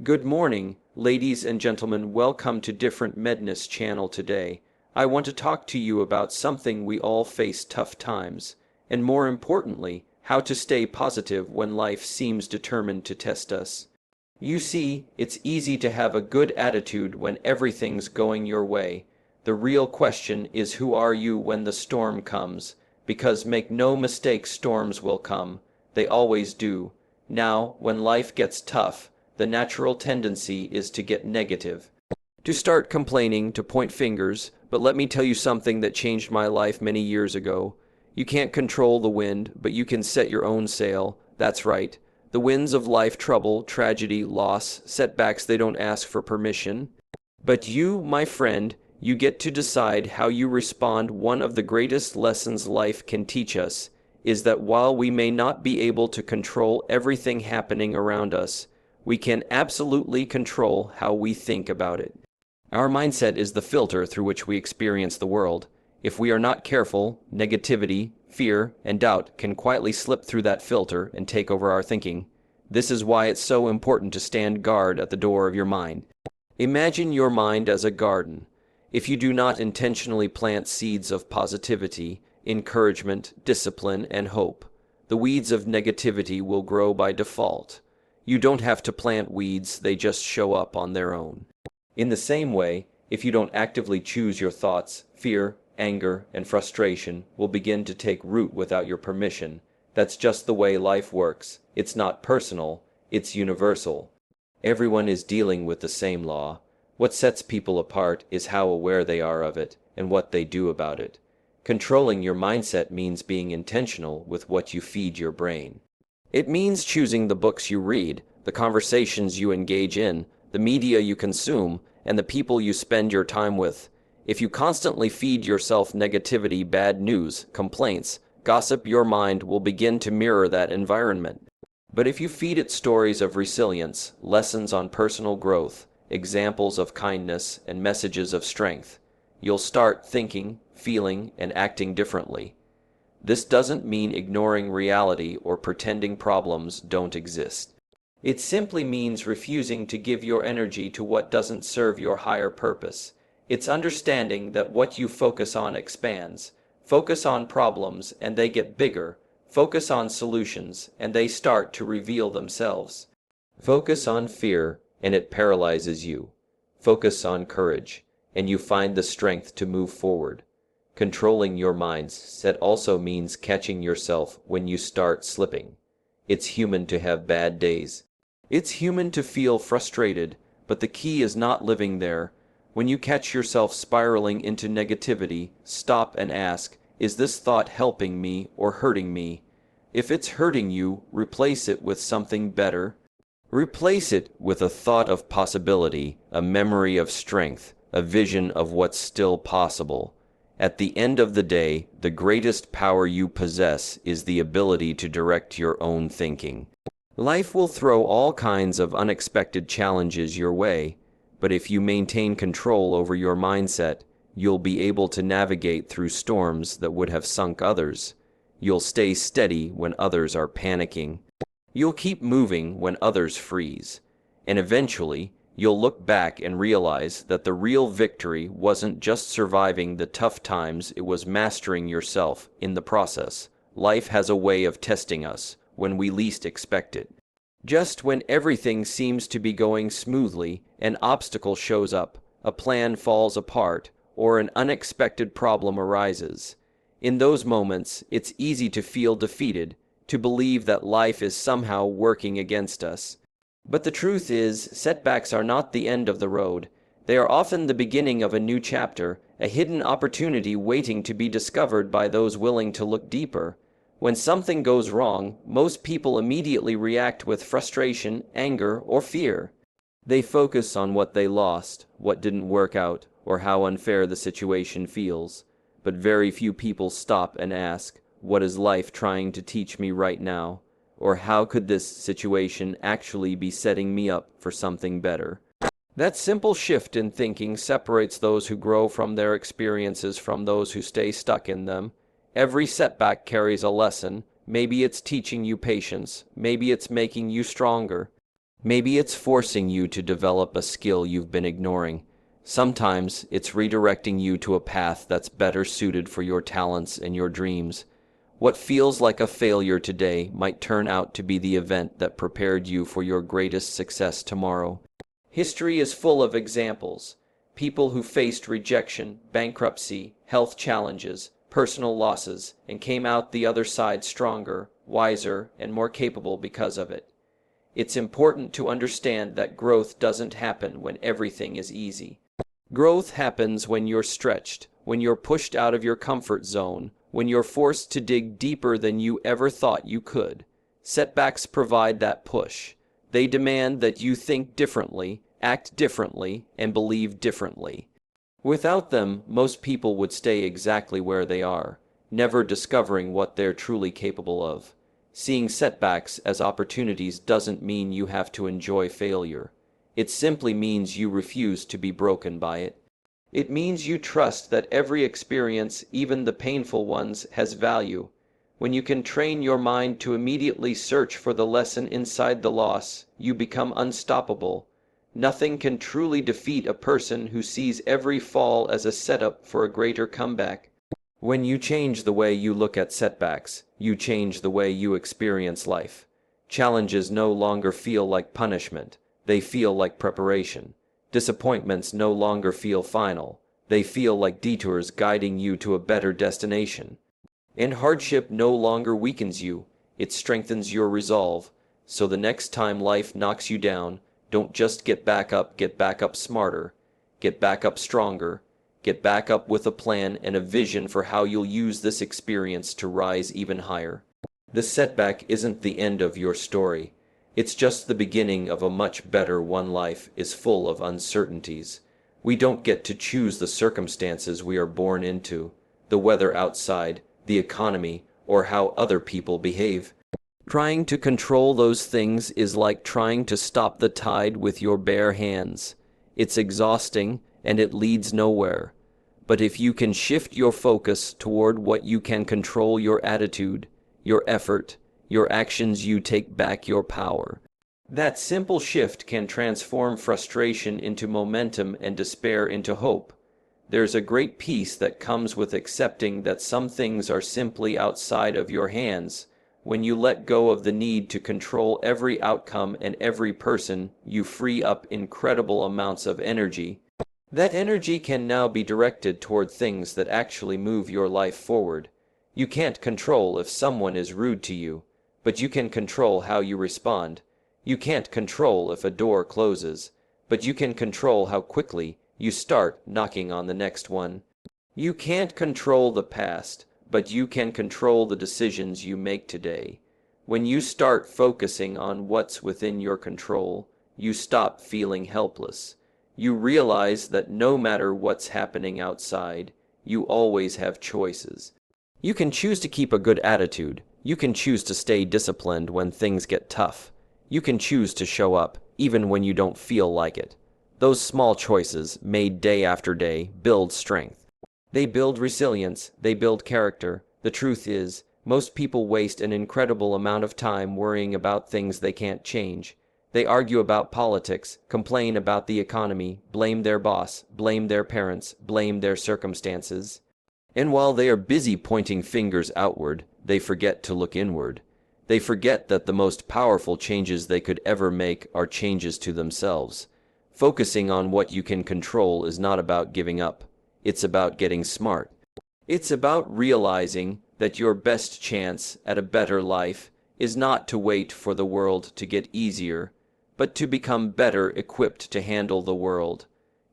Good morning, ladies and gentlemen. Welcome to Different Medness channel today. I want to talk to you about something we all face: tough times, and more importantly, how to stay positive when life seems determined to test us. You see, it's easy to have a good attitude when everything's going your way. The real question is, who are you when the storm comes? Because make no mistake, storms will come. They always do. Now, when life gets tough, the natural tendency is to get negative, to start complaining, to point fingers. But let me tell you something that changed my life many years ago. You can't control the wind, but you can set your own sail. That's right. The winds of life, trouble, tragedy, loss, setbacks, they don't ask for permission. But you, my friend, you get to decide how you respond. One of the greatest lessons life can teach us is that while we may not be able to control everything happening around us, we can absolutely control how we think about it. Our mindset is the filter through which we experience the world. If we are not careful, negativity, fear, and doubt can quietly slip through that filter and take over our thinking. This is why it's so important to stand guard at the door of your mind. Imagine your mind as a garden. If you do not intentionally plant seeds of positivity, encouragement, discipline, and hope, the weeds of negativity will grow by default. You don't have to plant weeds, they just show up on their own. In the same way, if you don't actively choose, your thoughts, fear, anger, and frustration will begin to take root without your permission. That's just the way life works. It's not personal, it's universal. Everyone is dealing with the same law. What sets people apart is how aware they are of it and what they do about it. Controlling your mindset means being intentional with what you feed your brain. It means choosing the books you read, the conversations you engage in, the media you consume, and the people you spend your time with. If you constantly feed yourself negativity, bad news, complaints, gossip, your mind will begin to mirror that environment. But if you feed it stories of resilience, lessons on personal growth, examples of kindness, and messages of strength, you'll start thinking, feeling, and acting differently. This doesn't mean ignoring reality or pretending problems don't exist. It simply means refusing to give your energy to what doesn't serve your higher purpose. It's understanding that what you focus on expands. Focus on problems and they get bigger. Focus on solutions and they start to reveal themselves. Focus on fear and it paralyzes you. Focus on courage and you find the strength to move forward. Controlling your mindset also means catching yourself when you start slipping. It's human to have bad days. It's human to feel frustrated, but the key is not living there. When you catch yourself spiraling into negativity, stop and ask, is this thought helping me or hurting me? If it's hurting you, replace it with something better. Replace it with a thought of possibility, a memory of strength, a vision of what's still possible. At the end of the day, the greatest power you possess is the ability to direct your own thinking. Life will throw all kinds of unexpected challenges your way, but if you maintain control over your mindset, you'll be able to navigate through storms that would have sunk others. You'll stay steady when others are panicking. You'll keep moving when others freeze. And eventually, you'll look back and realize that the real victory wasn't just surviving the tough times, it was mastering yourself in the process. Life has a way of testing us when we least expect it. Just when everything seems to be going smoothly, an obstacle shows up, a plan falls apart, or an unexpected problem arises. In those moments, it's easy to feel defeated, to believe that life is somehow working against us. But the truth is, setbacks are not the end of the road. They are often the beginning of a new chapter, a hidden opportunity waiting to be discovered by those willing to look deeper. When something goes wrong, most people immediately react with frustration, anger, or fear. They focus on what they lost, what didn't work out, or how unfair the situation feels. But very few people stop and ask, what is life trying to teach me right now? Or how could this situation actually be setting me up for something better? That simple shift in thinking separates those who grow from their experiences from those who stay stuck in them. Every setback carries a lesson. Maybe it's teaching you patience. Maybe it's making you stronger. Maybe it's forcing you to develop a skill you've been ignoring. Sometimes it's redirecting you to a path that's better suited for your talents and your dreams. What feels like a failure today might turn out to be the event that prepared you for your greatest success tomorrow. History is full of examples. People who faced rejection, bankruptcy, health challenges, personal losses, and came out the other side stronger, wiser, and more capable because of it. It's important to understand that growth doesn't happen when everything is easy. Growth happens when you're stretched, when you're pushed out of your comfort zone, when you're forced to dig deeper than you ever thought you could. Setbacks provide that push. They demand that you think differently, act differently, and believe differently. Without them, most people would stay exactly where they are, never discovering what they're truly capable of. Seeing setbacks as opportunities doesn't mean you have to enjoy failure. It simply means you refuse to be broken by it. It means you trust that every experience, even the painful ones, has value. When you can train your mind to immediately search for the lesson inside the loss, you become unstoppable. Nothing can truly defeat a person who sees every fall as a setup for a greater comeback. When you change the way you look at setbacks, you change the way you experience life. Challenges no longer feel like punishment, they feel like preparation. Disappointments no longer feel final, they feel like detours guiding you to a better destination. And hardship no longer weakens you, it strengthens your resolve. So the next time life knocks you down, don't just get back up smarter, get back up stronger. Get back up with a plan and a vision for how you'll use this experience to rise even higher. The setback isn't the end of your story. It's just the beginning of a much better one. Life is full of uncertainties. We don't get to choose the circumstances we are born into, the weather outside, the economy, or how other people behave. Trying to control those things is like trying to stop the tide with your bare hands. It's exhausting, and it leads nowhere. But if you can shift your focus toward what you can control, your attitude, your effort, your actions, you take back your power. That simple shift can transform frustration into momentum and despair into hope. There's a great peace that comes with accepting that some things are simply outside of your hands. When you let go of the need to control every outcome and every person, you free up incredible amounts of energy. That energy can now be directed toward things that actually move your life forward. You can't control if someone is rude to you, but you can control how you respond. You can't control if a door closes, but you can control how quickly you start knocking on the next one. You can't control the past, but you can control the decisions you make today. When you start focusing on what's within your control, you stop feeling helpless. You realize that no matter what's happening outside, you always have choices. You can choose to keep a good attitude. You can choose to stay disciplined when things get tough. You can choose to show up, even when you don't feel like it. Those small choices, made day after day, build strength. They build resilience. They build character. The truth is, most people waste an incredible amount of time worrying about things they can't change. They argue about politics, complain about the economy, blame their boss, blame their parents, blame their circumstances. And while they are busy pointing fingers outward, they forget to look inward. They forget that the most powerful changes they could ever make are changes to themselves. Focusing on what you can control is not about giving up. It's about getting smart. It's about realizing that your best chance at a better life is not to wait for the world to get easier, but to become better equipped to handle the world.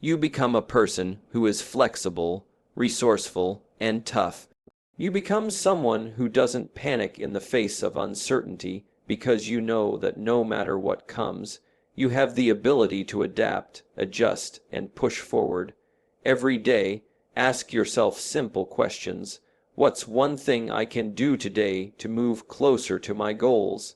You become a person who is flexible, resourceful, and tough. You become someone who doesn't panic in the face of uncertainty because you know that no matter what comes, you have the ability to adapt, adjust, and push forward. Every day, ask yourself simple questions. What's one thing I can do today to move closer to my goals?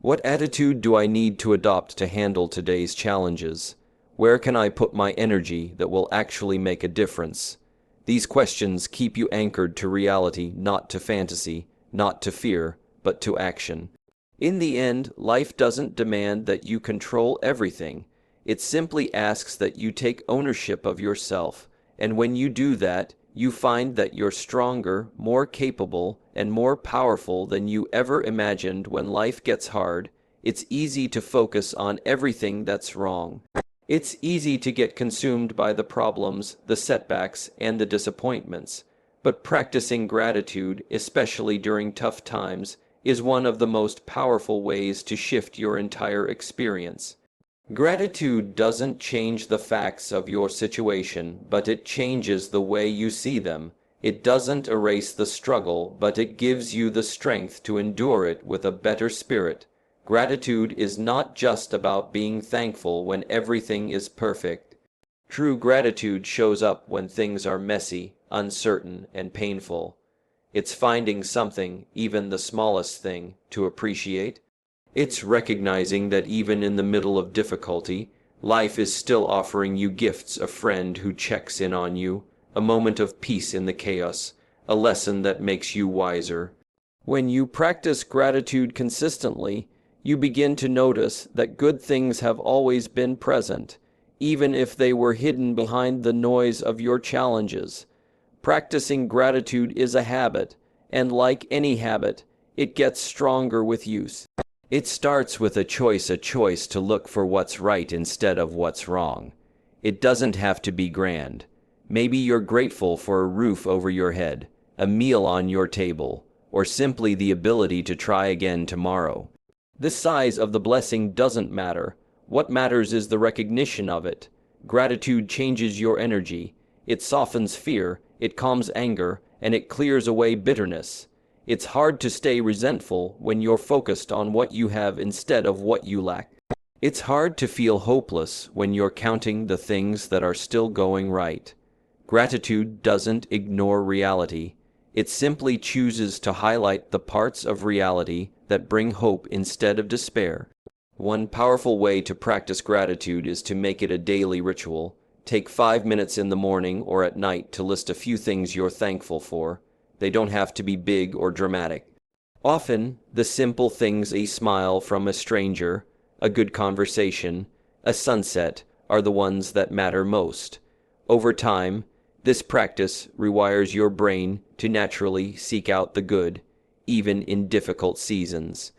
What attitude do I need to adopt to handle today's challenges? Where can I put my energy that will actually make a difference? These questions keep you anchored to reality, not to fantasy, not to fear, but to action. In the end, life doesn't demand that you control everything. It simply asks that you take ownership of yourself, and when you do that, you find that you're stronger, more capable, and more powerful than you ever imagined. When life gets hard, it's easy to focus on everything that's wrong. It's easy to get consumed by the problems, the setbacks, and the disappointments. But practicing gratitude, especially during tough times, is one of the most powerful ways to shift your entire experience. Gratitude doesn't change the facts of your situation, but it changes the way you see them. It doesn't erase the struggle, but it gives you the strength to endure it with a better spirit. Gratitude is not just about being thankful when everything is perfect. True gratitude shows up when things are messy, uncertain, and painful. It's finding something, even the smallest thing, to appreciate. It's recognizing that even in the middle of difficulty, life is still offering you gifts: a friend who checks in on you, a moment of peace in the chaos, a lesson that makes you wiser. When you practice gratitude consistently, you begin to notice that good things have always been present, even if they were hidden behind the noise of your challenges. Practicing gratitude is a habit, and like any habit, it gets stronger with use. It starts with a choice to look for what's right instead of what's wrong. It doesn't have to be grand. Maybe you're grateful for a roof over your head, a meal on your table, or simply the ability to try again tomorrow. The size of the blessing doesn't matter. What matters is the recognition of it. Gratitude changes your energy. It softens fear, it calms anger, and it clears away bitterness. It's hard to stay resentful when you're focused on what you have instead of what you lack. It's hard to feel hopeless when you're counting the things that are still going right. Gratitude doesn't ignore reality. It simply chooses to highlight the parts of reality that bring hope instead of despair. One powerful way to practice gratitude is to make it a daily ritual. Take 5 minutes in the morning or at night to list a few things you're thankful for. They don't have to be big or dramatic. Often, the simple things: a smile from a stranger, a good conversation, a sunset, are the ones that matter most. Over time, this practice rewires your brain to naturally seek out the good, even in difficult seasons.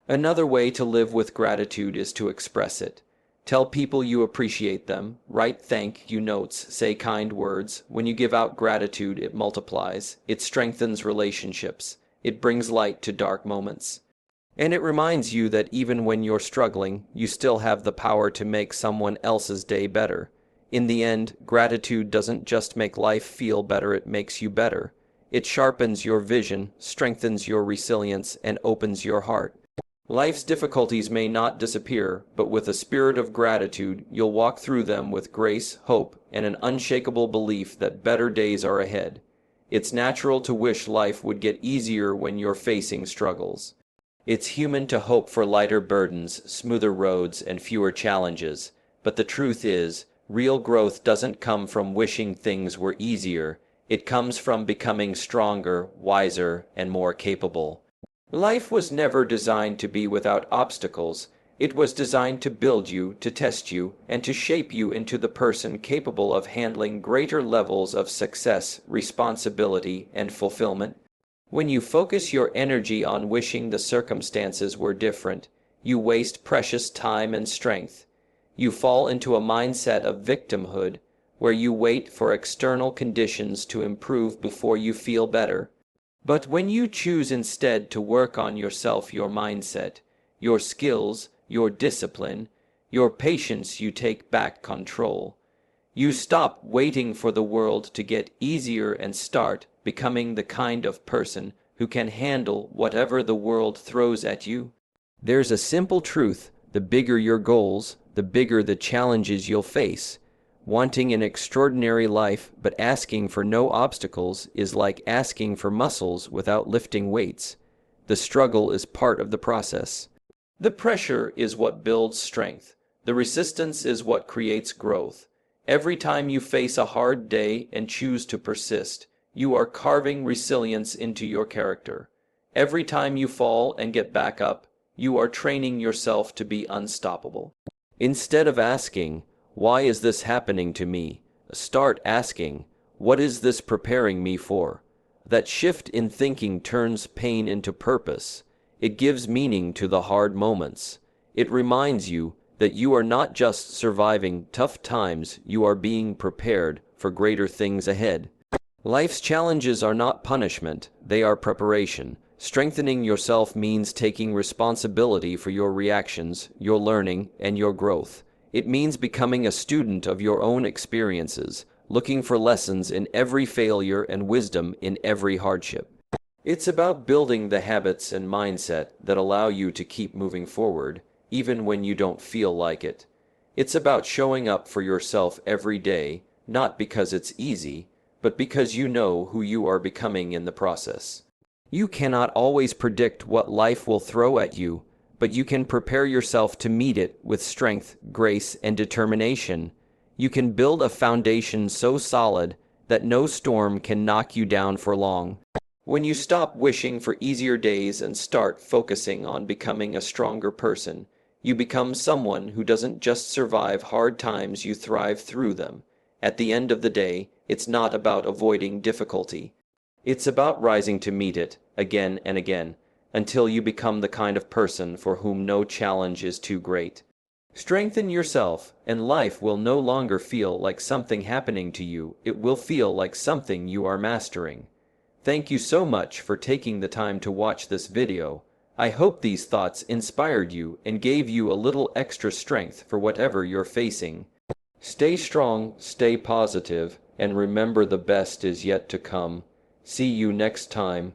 Another way to live with gratitude is to express it. Tell people you appreciate them, write thank you notes, say kind words. When you give out gratitude, it multiplies, it strengthens relationships, it brings light to dark moments. And it reminds you that even when you're struggling, you still have the power to make someone else's day better. In the end, gratitude doesn't just make life feel better, it makes you better. It sharpens your vision, strengthens your resilience, and opens your heart. Life's difficulties may not disappear, but with a spirit of gratitude, you'll walk through them with grace, hope, and an unshakable belief that better days are ahead. It's natural to wish life would get easier when you're facing struggles. It's human to hope for lighter burdens, smoother roads, and fewer challenges. But the truth is, real growth doesn't come from wishing things were easier. It comes from becoming stronger, wiser, and more capable. Life was never designed to be without obstacles. It was designed to build you, to test you, and to shape you into the person capable of handling greater levels of success, responsibility, and fulfillment. When you focus your energy on wishing the circumstances were different, you waste precious time and strength. You fall into a mindset of victimhood, where you wait for external conditions to improve before you feel better. But when you choose instead to work on yourself, your mindset, your skills, your discipline, your patience, you take back control. You stop waiting for the world to get easier and start becoming the kind of person who can handle whatever the world throws at you. There's a simple truth: the bigger your goals, the bigger the challenges you'll face. Wanting an extraordinary life but asking for no obstacles is like asking for muscles without lifting weights. The struggle is part of the process. The pressure is what builds strength. The resistance is what creates growth. Every time you face a hard day and choose to persist, you are carving resilience into your character. Every time you fall and get back up, you are training yourself to be unstoppable. Instead of asking, "Why is this happening to me?" start asking, "What is this preparing me for?" That shift in thinking turns pain into purpose. It gives meaning to the hard moments. It reminds you that you are not just surviving tough times, you are being prepared for greater things ahead. Life's challenges are not punishment, they are preparation. Strengthening yourself means taking responsibility for your reactions, your learning, and your growth. It means becoming a student of your own experiences, looking for lessons in every failure and wisdom in every hardship. It's about building the habits and mindset that allow you to keep moving forward, even when you don't feel like it. It's about showing up for yourself every day, not because it's easy, but because you know who you are becoming in the process. You cannot always predict what life will throw at you, but you can prepare yourself to meet it with strength, grace, and determination. You can build a foundation so solid that no storm can knock you down for long. When you stop wishing for easier days and start focusing on becoming a stronger person, you become someone who doesn't just survive hard times, you thrive through them. At the end of the day, it's not about avoiding difficulty. It's about rising to meet it, again and again, until you become the kind of person for whom no challenge is too great. Strengthen yourself, and life will no longer feel like something happening to you, it will feel like something you are mastering. Thank you so much for taking the time to watch this video. I hope these thoughts inspired you and gave you a little extra strength for whatever you're facing. Stay strong, stay positive, and remember the best is yet to come. See you next time.